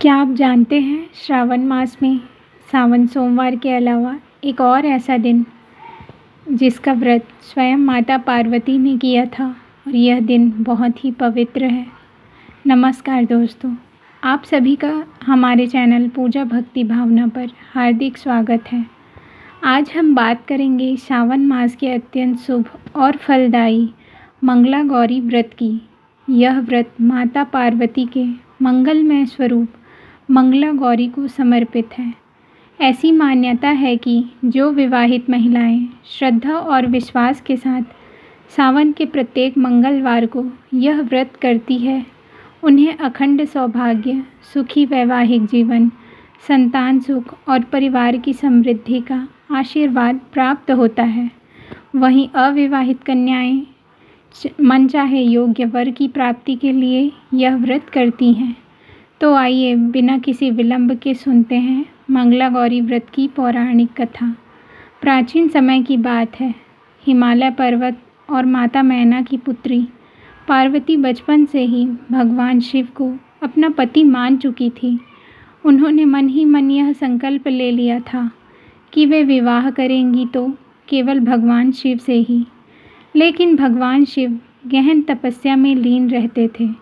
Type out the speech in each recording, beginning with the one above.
क्या आप जानते हैं श्रावण मास में सावन सोमवार के अलावा एक और ऐसा दिन जिसका व्रत स्वयं माता पार्वती ने किया था और यह दिन बहुत ही पवित्र है। नमस्कार दोस्तों, आप सभी का हमारे चैनल पूजा भक्ति भावना पर हार्दिक स्वागत है। आज हम बात करेंगे सावन मास के अत्यंत शुभ और फलदायी मंगला गौरी व्रत की। यह व्रत माता पार्वती के मंगलमय स्वरूप मंगला गौरी को समर्पित है। ऐसी मान्यता है कि जो विवाहित महिलाएं श्रद्धा और विश्वास के साथ सावन के प्रत्येक मंगलवार को यह व्रत करती है, उन्हें अखंड सौभाग्य, सुखी वैवाहिक जीवन, संतान सुख और परिवार की समृद्धि का आशीर्वाद प्राप्त होता है। वहीं अविवाहित कन्याएं मनचाहे योग्य वर की प्राप्ति के लिए यह व्रत करती हैं। तो आइए बिना किसी विलंब के सुनते हैं मंगला गौरी व्रत की पौराणिक कथा। प्राचीन समय की बात है। हिमालय पर्वत और माता मैना की पुत्री पार्वती बचपन से ही भगवान शिव को अपना पति मान चुकी थी। उन्होंने मन ही मन यह संकल्प ले लिया था कि वे विवाह करेंगी तो केवल भगवान शिव से ही। लेकिन भगवान शिव गहन तपस्या में लीन रहते थे।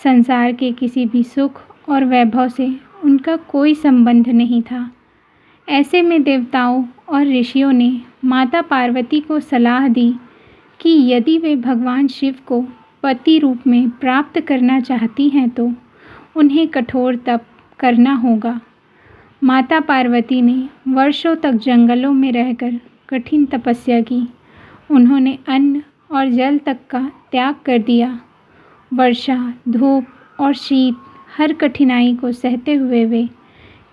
संसार के किसी भी सुख और वैभव से उनका कोई संबंध नहीं था। ऐसे में देवताओं और ऋषियों ने माता पार्वती को सलाह दी कि यदि वे भगवान शिव को पति रूप में प्राप्त करना चाहती हैं तो उन्हें कठोर तप करना होगा। माता पार्वती ने वर्षों तक जंगलों में रहकर कठिन तपस्या की। उन्होंने अन्न और जल तक का त्याग कर दिया। वर्षा, धूप और शीत हर कठिनाई को सहते हुए वे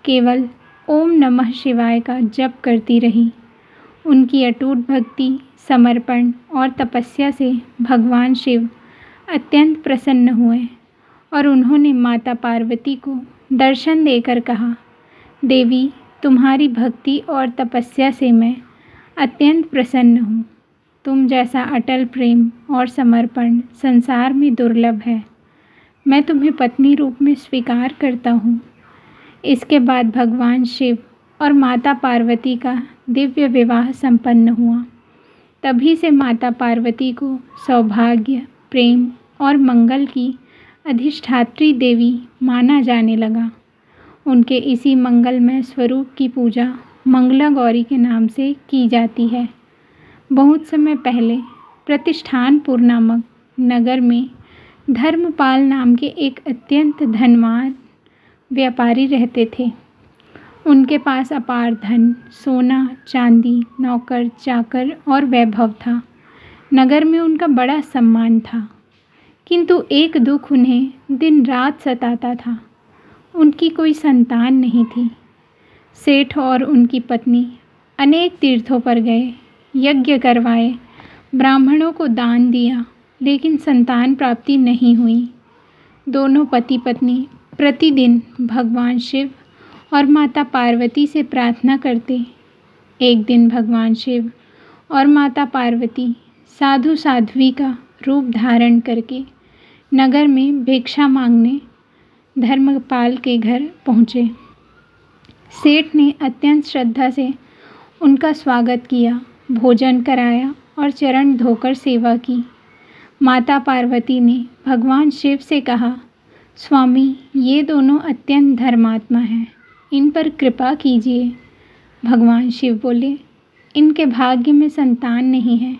केवल ओम नमः शिवाय का जप करती रही। उनकी अटूट भक्ति, समर्पण और तपस्या से भगवान शिव अत्यंत प्रसन्न हुए और उन्होंने माता पार्वती को दर्शन देकर कहा, देवी, तुम्हारी भक्ति और तपस्या से मैं अत्यंत प्रसन्न हूँ। तुम जैसा अटल प्रेम और समर्पण संसार में दुर्लभ है। मैं तुम्हें पत्नी रूप में स्वीकार करता हूँ। इसके बाद भगवान शिव और माता पार्वती का दिव्य विवाह संपन्न हुआ। तभी से माता पार्वती को सौभाग्य, प्रेम और मंगल की अधिष्ठात्री देवी माना जाने लगा। उनके इसी मंगलमय स्वरूप की पूजा मंगला गौरी के नाम से की जाती है। बहुत समय पहले प्रतिष्ठानपुर नामक नगर में धर्मपाल नाम के एक अत्यंत धनवान व्यापारी रहते थे। उनके पास अपार धन, सोना, चांदी, नौकर, चाकर और वैभव था। नगर में उनका बड़ा सम्मान था। किंतु एक दुख उन्हें दिन रात सताता था। उनकी कोई संतान नहीं थी। सेठ और उनकी पत्नी अनेक तीर्थों पर गए, यज्ञ करवाए, ब्राह्मणों को दान दिया, लेकिन संतान प्राप्ति नहीं हुई। दोनों पति पत्नी प्रतिदिन भगवान शिव और माता पार्वती से प्रार्थना करते। एक दिन भगवान शिव और माता पार्वती साधु साध्वी का रूप धारण करके नगर में भिक्षा मांगने धर्मपाल के घर पहुँचे। सेठ ने अत्यंत श्रद्धा से उनका स्वागत किया, भोजन कराया और चरण धोकर सेवा की। माता पार्वती ने भगवान शिव से कहा, स्वामी, ये दोनों अत्यंत धर्मात्मा हैं, इन पर कृपा कीजिए। भगवान शिव बोले, इनके भाग्य में संतान नहीं है,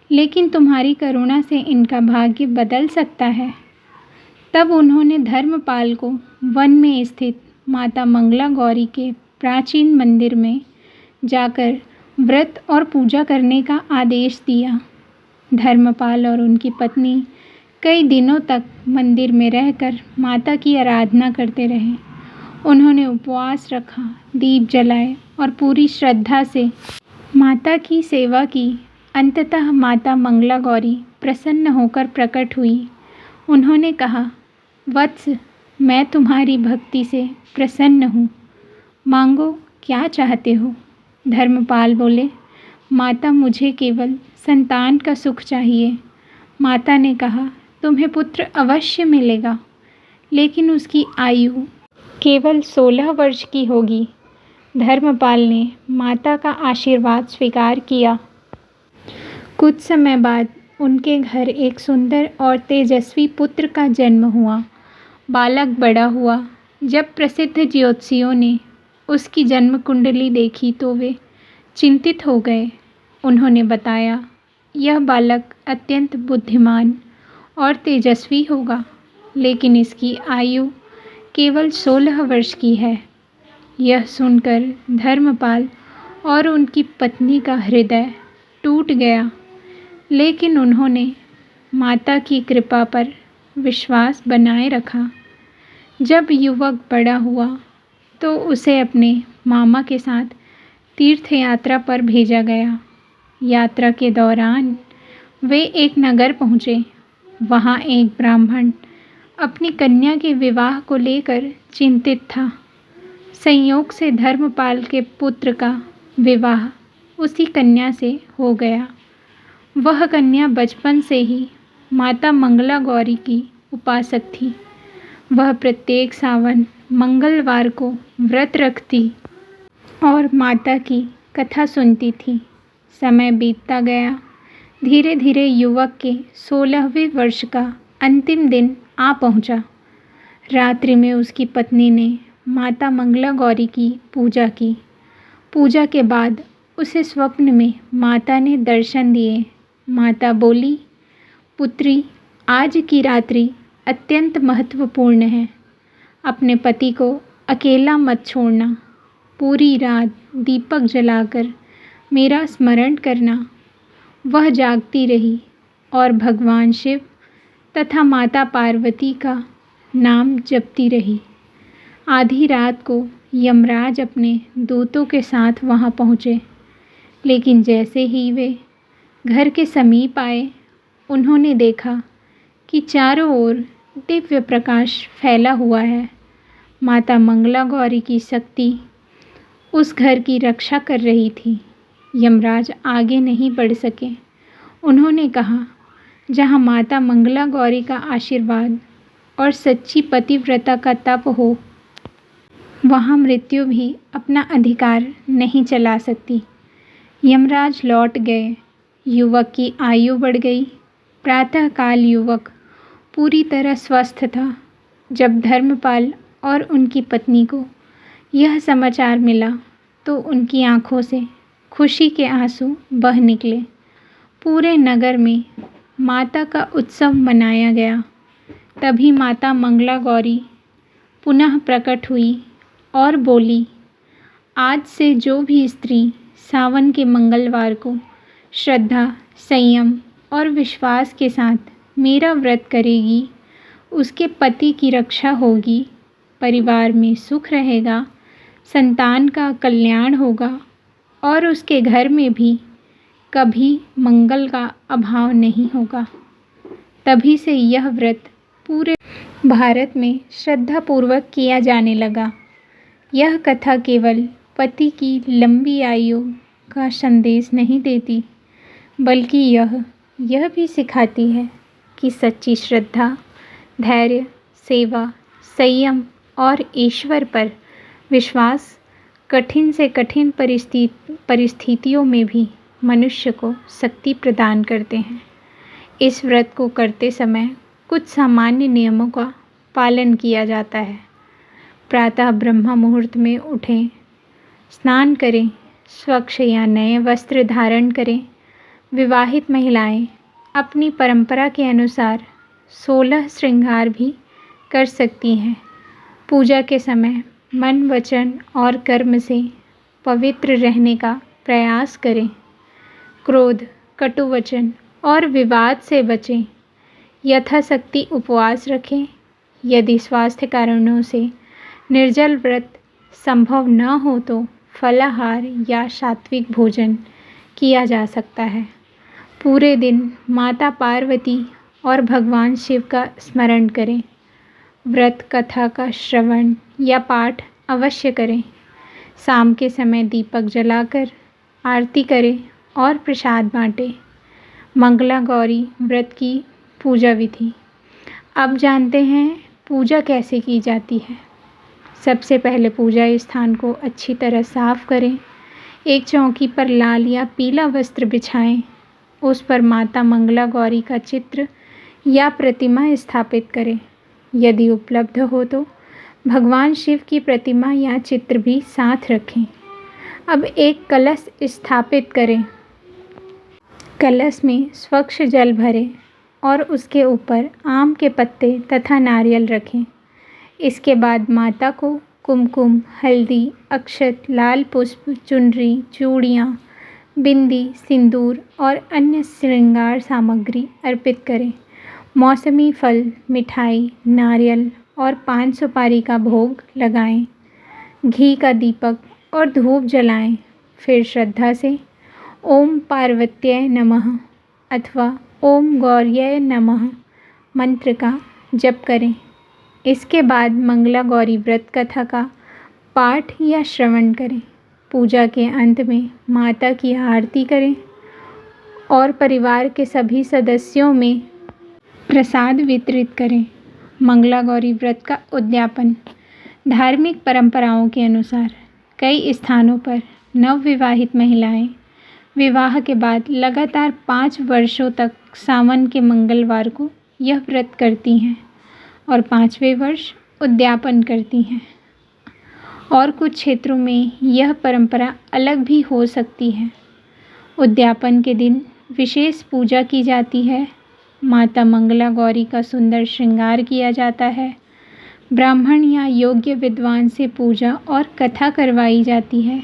लेकिन तुम्हारी करुणा से इनका भाग्य बदल सकता है। तब उन्होंने धर्मपाल को वन में स्थित माता मंगला गौरी के प्राचीन मंदिर में जाकर व्रत और पूजा करने का आदेश दिया। धर्मपाल और उनकी पत्नी कई दिनों तक मंदिर में रहकर माता की आराधना करते रहे। उन्होंने उपवास रखा, दीप जलाए और पूरी श्रद्धा से माता की सेवा की। अंततः माता मंगला गौरी प्रसन्न होकर प्रकट हुई। उन्होंने कहा, वत्स, मैं तुम्हारी भक्ति से प्रसन्न हूँ। मांगो, क्या चाहते हो? धर्मपाल बोले, माता, मुझे केवल संतान का सुख चाहिए। माता ने कहा, तुम्हें पुत्र अवश्य मिलेगा, लेकिन उसकी आयु केवल 16 वर्ष की होगी। धर्मपाल ने माता का आशीर्वाद स्वीकार किया। कुछ समय बाद उनके घर एक सुंदर और तेजस्वी पुत्र का जन्म हुआ। बालक बड़ा हुआ। जब प्रसिद्ध ज्योतिषियों ने उसकी जन्म कुंडली देखी तो वे चिंतित हो गए। उन्होंने बताया, यह बालक अत्यंत बुद्धिमान और तेजस्वी होगा, लेकिन इसकी आयु केवल 16 वर्ष की है। यह सुनकर धर्मपाल और उनकी पत्नी का हृदय टूट गया, लेकिन उन्होंने माता की कृपा पर विश्वास बनाए रखा। जब युवक बड़ा हुआ तो उसे अपने मामा के साथ तीर्थ यात्रा पर भेजा गया। यात्रा के दौरान वे एक नगर पहुँचे। वहाँ एक ब्राह्मण अपनी कन्या के विवाह को लेकर चिंतित था। संयोग से धर्मपाल के पुत्र का विवाह उसी कन्या से हो गया। वह कन्या बचपन से ही माता मंगला गौरी की उपासक थी। वह प्रत्येक सावन मंगलवार को व्रत रखती और माता की कथा सुनती थी। समय बीतता गया। धीरे धीरे युवक के 16वें वर्ष का अंतिम दिन आ पहुंचा। रात्रि में उसकी पत्नी ने माता मंगला गौरी की पूजा की। पूजा के बाद उसे स्वप्न में माता ने दर्शन दिए। माता बोली, पुत्री, आज की रात्रि अत्यंत महत्वपूर्ण है। अपने पति को अकेला मत छोड़ना। पूरी रात दीपक जलाकर मेरा स्मरण करना। वह जागती रही और भगवान शिव तथा माता पार्वती का नाम जपती रही। आधी रात को यमराज अपने दूतों के साथ वहां पहुँचे, लेकिन जैसे ही वे घर के समीप आए, उन्होंने देखा कि चारों ओर दिव्य प्रकाश फैला हुआ है। माता मंगला गौरी की शक्ति उस घर की रक्षा कर रही थी। यमराज आगे नहीं बढ़ सके। उन्होंने कहा, जहाँ माता मंगला गौरी का आशीर्वाद और सच्ची पतिव्रता का तप हो, वहाँ मृत्यु भी अपना अधिकार नहीं चला सकती। यमराज लौट गए। युवक की आयु बढ़ गई। प्रातःकाल युवक पूरी तरह स्वस्थ था। जब धर्मपाल और उनकी पत्नी को यह समाचार मिला तो उनकी आंखों से खुशी के आंसू बह निकले। पूरे नगर में माता का उत्सव मनाया गया। तभी माता मंगला गौरी पुनः प्रकट हुई और बोली, आज से जो भी स्त्री सावन के मंगलवार को श्रद्धा, संयम और विश्वास के साथ मेरा व्रत करेगी, उसके पति की रक्षा होगी, परिवार में सुख रहेगा, संतान का कल्याण होगा और उसके घर में भी कभी मंगल का अभाव नहीं होगा। तभी से यह व्रत पूरे भारत में श्रद्धापूर्वक किया जाने लगा। यह कथा केवल पति की लंबी आयु का संदेश नहीं देती, बल्कि यह भी सिखाती है कि सच्ची श्रद्धा, धैर्य, सेवा, संयम और ईश्वर पर विश्वास कठिन से कठिन परिस्थितियों में भी मनुष्य को शक्ति प्रदान करते हैं। इस व्रत को करते समय कुछ सामान्य नियमों का पालन किया जाता है। प्रातः ब्रह्म मुहूर्त में उठें, स्नान करें, स्वच्छ या नए वस्त्र धारण करें। विवाहित महिलाएं अपनी परंपरा के अनुसार 16 श्रृंगार भी कर सकती हैं। पूजा के समय मन, वचन और कर्म से पवित्र रहने का प्रयास करें। क्रोध, कटु वचन और विवाद से बचें। यथाशक्ति उपवास रखें। यदि स्वास्थ्य कारणों से निर्जल व्रत संभव न हो तो फलाहार या सात्विक भोजन किया जा सकता है। पूरे दिन माता पार्वती और भगवान शिव का स्मरण करें। व्रत कथा का श्रवण या पाठ अवश्य करें। शाम के समय दीपक जलाकर आरती करें और प्रसाद बांटें। मंगला गौरी व्रत की पूजा विधि। अब जानते हैं पूजा कैसे की जाती है। सबसे पहले पूजा स्थान को अच्छी तरह साफ करें। एक चौकी पर लाल या पीला वस्त्र बिछाएं। उस पर माता मंगला गौरी का चित्र या प्रतिमा स्थापित करें। यदि उपलब्ध हो तो भगवान शिव की प्रतिमा या चित्र भी साथ रखें। अब एक कलश स्थापित करें। कलश में स्वच्छ जल भरें और उसके ऊपर आम के पत्ते तथा नारियल रखें। इसके बाद माता को कुमकुम, हल्दी, अक्षत, लाल पुष्प, चुनरी, चूड़ियाँ, बिंदी, सिंदूर और अन्य श्रृंगार सामग्री अर्पित करें। मौसमी फल, मिठाई, नारियल और पान सुपारी का भोग लगाएं। घी का दीपक और धूप जलाएं। फिर श्रद्धा से ओम पार्वत्यै नमः अथवा ओम गौर्यै नमः मंत्र का जप करें। इसके बाद मंगला गौरी व्रत कथा का पाठ या श्रवण करें। पूजा के अंत में माता की आरती करें और परिवार के सभी सदस्यों में प्रसाद वितरित करें। मंगला गौरी व्रत का उद्यापन। धार्मिक परंपराओं के अनुसार कई स्थानों पर नवविवाहित महिलाएं विवाह के बाद लगातार 5 वर्षों तक सावन के मंगलवार को यह व्रत करती हैं और 5वें वर्ष उद्यापन करती हैं। और कुछ क्षेत्रों में यह परंपरा अलग भी हो सकती है। उद्यापन के दिन विशेष पूजा की जाती है। माता मंगला गौरी का सुंदर श्रृंगार किया जाता है। ब्राह्मण या योग्य विद्वान से पूजा और कथा करवाई जाती है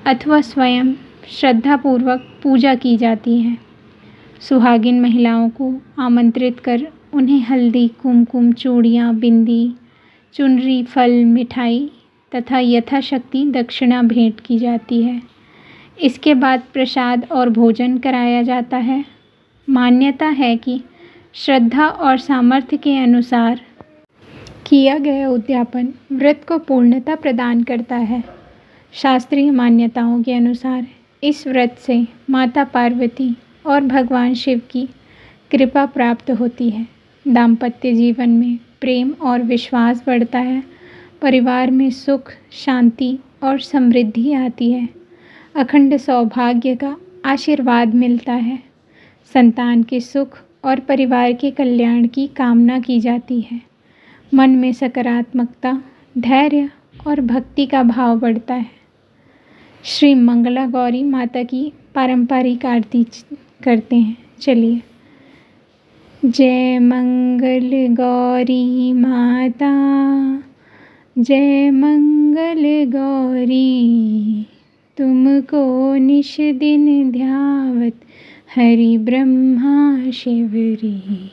अथवा स्वयं श्रद्धापूर्वक पूजा की जाती है। सुहागिन महिलाओं को आमंत्रित कर उन्हें हल्दी, कुमकुम, चूड़ियाँ, बिंदी, चुनरी, फल, मिठाई तथा यथाशक्ति दक्षिणा भेंट की जाती है। इसके बाद प्रसाद और भोजन कराया जाता है। मान्यता है कि श्रद्धा और सामर्थ्य के अनुसार किया गया उद्यापन व्रत को पूर्णता प्रदान करता है। शास्त्रीय मान्यताओं के अनुसार इस व्रत से माता पार्वती और भगवान शिव की कृपा प्राप्त होती है। दाम्पत्य जीवन में प्रेम और विश्वास बढ़ता है। परिवार में सुख, शांति और समृद्धि आती है। अखंड सौभाग्य का आशीर्वाद मिलता है। संतान के सुख और परिवार के कल्याण की कामना की जाती है। मन में सकारात्मकता, धैर्य और भक्ति का भाव बढ़ता है। श्री मंगला गौरी माता की पारंपरिक आरती करते हैं। चलिए। जय मंगल गौरी माता, जय मंगल गौरी, तुमको निश दिन ध्यावत हरि ब्रह्मा शिवरी।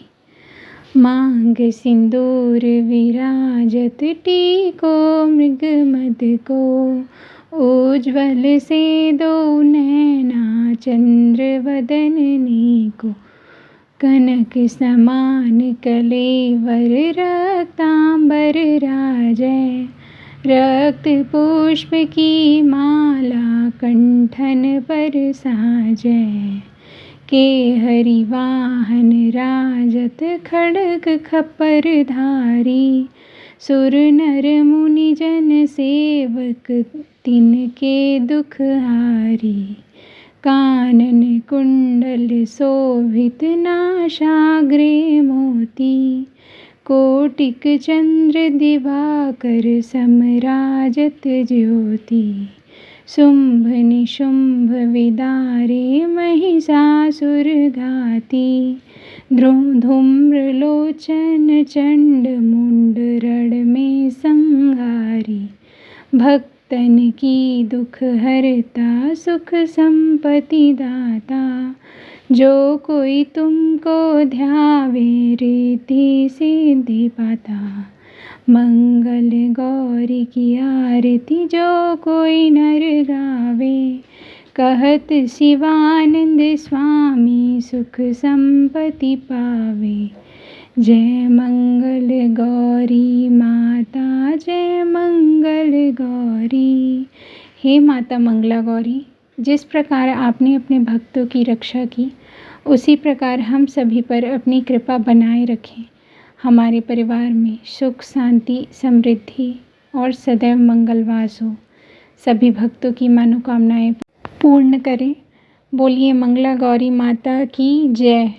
मांग सिंदूर विराजत टीको मृग मद को, उज्ज्वल से दो नैना चंद्र वदननी को। कनक समान कलेवर रक्तांबर राजय, रक्त पुष्प की माला कंठन पर साजय। के हरि वाहन राजत खड्ग खपर धारी, सुर नर मुनि जन सेवक तिनके दुख हारी। कानन कुंडल शोभित नाशाग्रे मोती, कोटिक चंद्र दिवाकर समराजत ज्योति। शुंभ निशुंभ विदारे महिषासुर घाती, धूम्र लोचन चंड मुंड रण में संहारी। भक्तन की दुख हरता सुख संपत्ति दाता, जो कोई तुमको ध्यावे रिद्धि सिद्धि पाता। मंगल गौरी की आरती जो कोई नर गावे, कहत शिवानंद स्वामी सुख संपत्ति पावे। जय मंगल गौरी माता, जय मंगल गौरी। हे माता मंगला गौरी, जिस प्रकार आपने अपने भक्तों की रक्षा की, उसी प्रकार हम सभी पर अपनी कृपा बनाए रखें। हमारे परिवार में सुख, शांति, समृद्धि और सदैव मंगलवास हो, सभी भक्तों की मनोकामनाएं पूर्ण करे। बोलिए मंगला गौरी माता की जय।